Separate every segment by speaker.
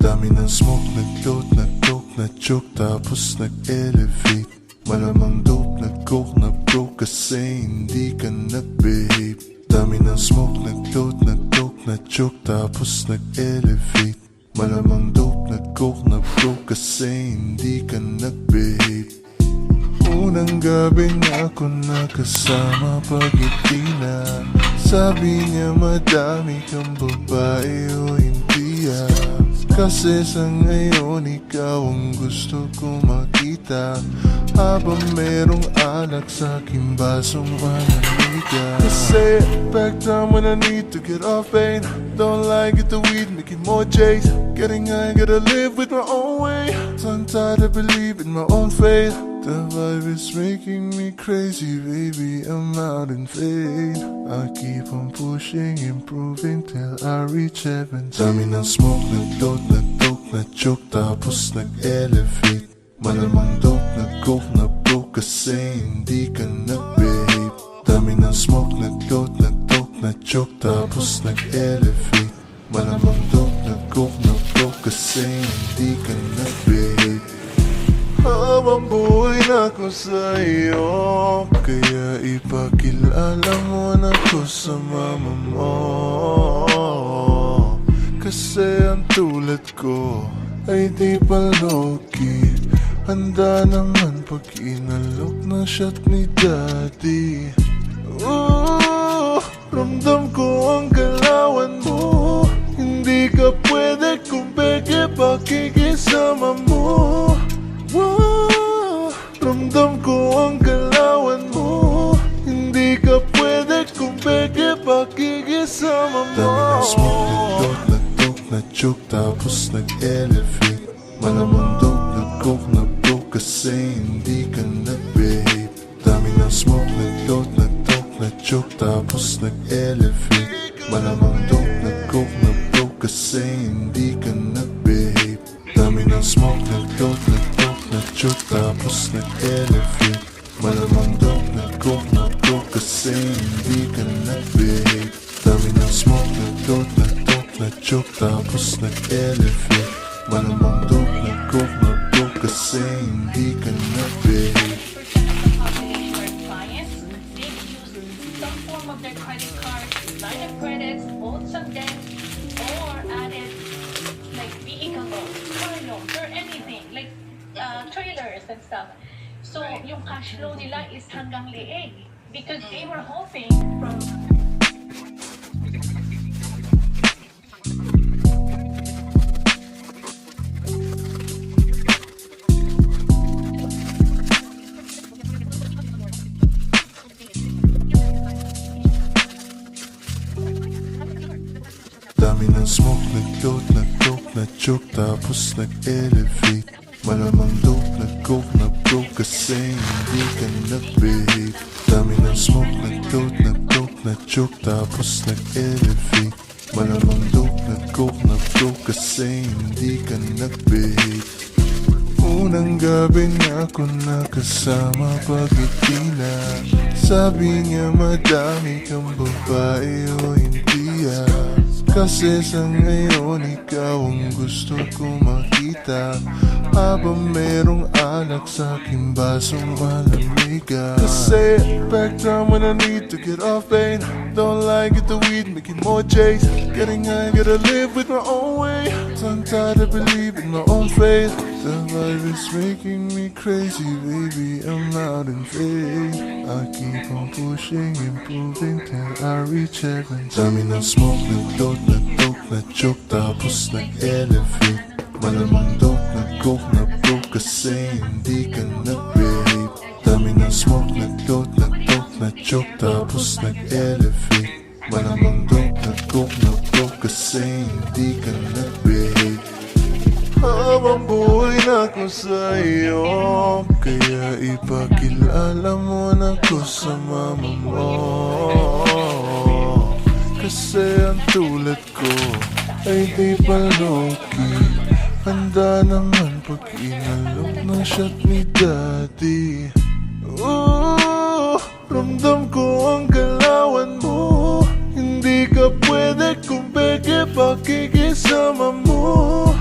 Speaker 1: Dami ng smoke, nag-float, nag-coke, na-choke, tapos nag-elevate. Malamang dope, nag-coke, na-broke kasi hindi ka nag-behave. Dami ng smoke, nag-float, nag-coke, na-choke, tapos nag-elevate. Malamang dope, nag-coke, na-broke kasi hindi ka nag-behave. Unang gabi na ako nakasama pag-iti na sabi niya madami kang babae o hindi kasi sa ngayon ikaw ang gusto ko makita habang merong alak sa aking basong mananiga. Kasi back time when I need to get off pain, don't like it the weed making more chase. Getting high, gotta live with my own way. I'm tired of believing my own faith. The vibe is making me crazy, baby, I'm out in vain. I keep on pushing, improving till I reach heaven. Dami ng smoke, nag-float, nag-dope, na-choke, tapos nag-elevate. Malamang dope, nag-coke, na-broke kasi hindi ka nag-behave. Dami ng smoke, nag-float, nag-dope, na-choke, tapos nag-elevate. Malamang dope, nag-coke, na-broke kasi hindi ka nag-behave. Habang buhay na ko sa iyo, kaya ipakilala mo na ko sa mama mo. Kasi ang tulad ko ay di pa low-key. Handa naman pag inalok na shot ni daddy. Ramdam ko ang galawan mo. Hindi ka pwede kung peke pakikisama mo. Ramdam ko ang galawan mo. Hindi ka pwede kung peke pakikisama mo. Dami ng smoke, nag-float, nag-dope, na-choke, tapos nag-elevate. Malamang dope, nag-coke, na-broke kasi hindi ka nag-behave. Dami ng smoke, nag-float, nag-dope, na-choke, tapos nag-elevate. Malamang dope, nag-coke, na-broke kasi hindi ka nag-behave. Dami ng smoke, nag-float, nag-dope, na-choke, tapos nag-elevate. Malamang dope, nag-coke, na-broke kasi hindi ka nag-behave. Dami ng smoke, nag-float, nag-dope, na-choke, tapos nag-elevate. Malamang dope, nag-coke, na-broke kasi hindi ka nag-behave.
Speaker 2: Some form of their credit card, line of credits, owed some debt, or added like vehicle loans, car loans, or anything like trailers and stuff. So yung cash flow nila is hanggang leeg because they were hoping from
Speaker 1: Dami ng smoke, nag-float, nag-coke, na-choke, tapos nag-elevate. Malamang dope, nag-coke, na-broke kasi hindi ka nag-behave. Dami ng smoke, nag-float, nag-coke, na-choke, tapos nag-elevate. Malamang dope, nag-coke, na-broke kasi hindi ka nag-behave. Unang gabi niya ako nakasama pag-iti na sabi niya madami kang babae o hindi kasi sa ngayon ikaw ang gusto ko makita habang merong alak sa aking basong malamiga. Kasi back time when I need to get off pain, don't like it the weed making more chase. Getting high, gotta live with my own way. I'm tired of believing my own faith. The vibe is making me crazy, baby, I'm out in vain. I keep on pushing, improving till I reach heaven. Dami ng smoke, nag-float, nag-dope, na-choke, tapos nag-elevate. Malamang dope, nag-coke, na-broke kasi hindi ka nag-behave. Dami ng smoke, nag-float, nag-dope, na-choke, tapos nag-elevate. Malamang dope na coke na broke kasi hindi ka nag-behave. Habang buhay na ko sa'yo, kaya ipakilala mo na ko sa mama mo. Kasi ang tulad ko ay di pa low-key. Handa naman pag inalok ng shot ni daddy. Ramdam ko ang galawan mo. Hindi ka pwede kung peke pakikisama mo.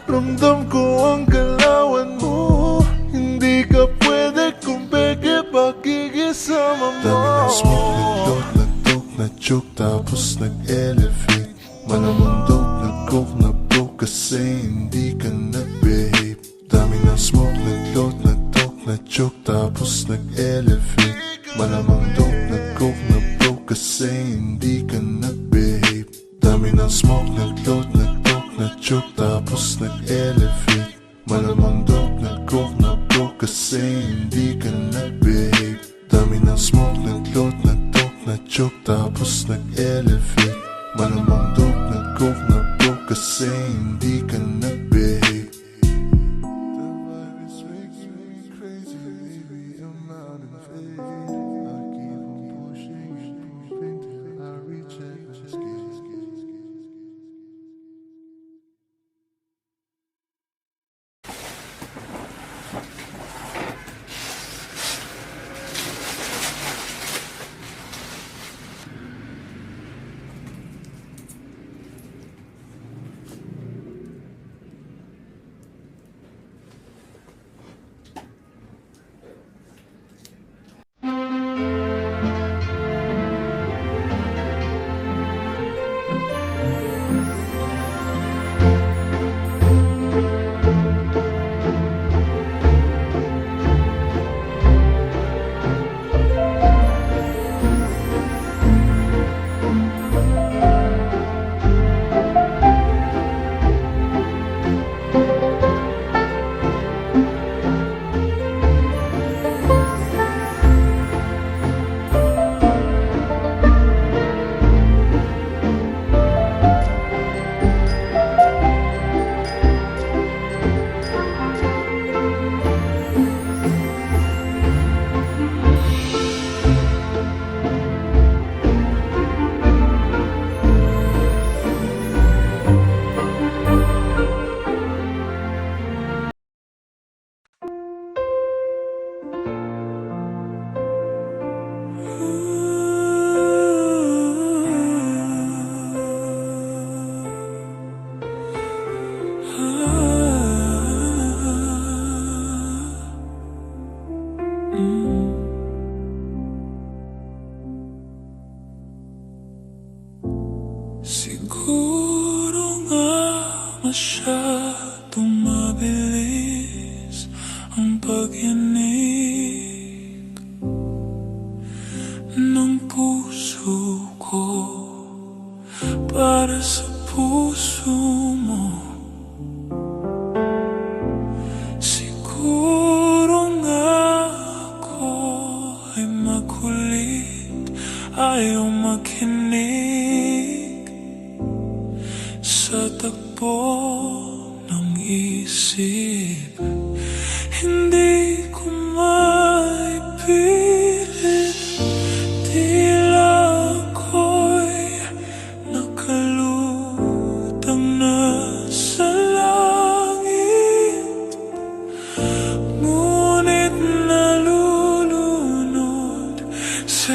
Speaker 1: Ramdam ko ang galawan mo. Hindi ka pwede kung peke pakikisama mo. Dami ng smoke, nag-load, nag-dope, nag-choke, tapos nag-elevate. Malamang dope, nag-coke, na-broke kasi hindi ka nag-behave. Dami ng smoke, nag-load, nag-dope, nag-choke, tapos nag-elevate. Malamang dope, nag-coke, na-broke kasi hindi ka nag-behave. Dami ng smoke, nag-load, nag-dope, nag-choke, tapos nag-elevate. Malamang dope, nag-coke, na-broke kasi hindi ka nag-behave. Dami ng smoke, nag-load, nag-dope, nag-choke, tapos nag-elevate. Malamang dope, nag-coke, na-broke kasi hindi ka nag-behave. The vibe is making me crazy, baby, I'm out in faith. I keep on pushing and moving till I reach it.
Speaker 3: Siguro nga masyadong mabilis ang pag-inig ng puso ko para sa puso mo. Siguro nga ako ay makulit, ayaw makinig sa takbo ng isip. Hindi ko maipilit, tila ako'y nakalutang na sa langit. Ngunit nalulunod sa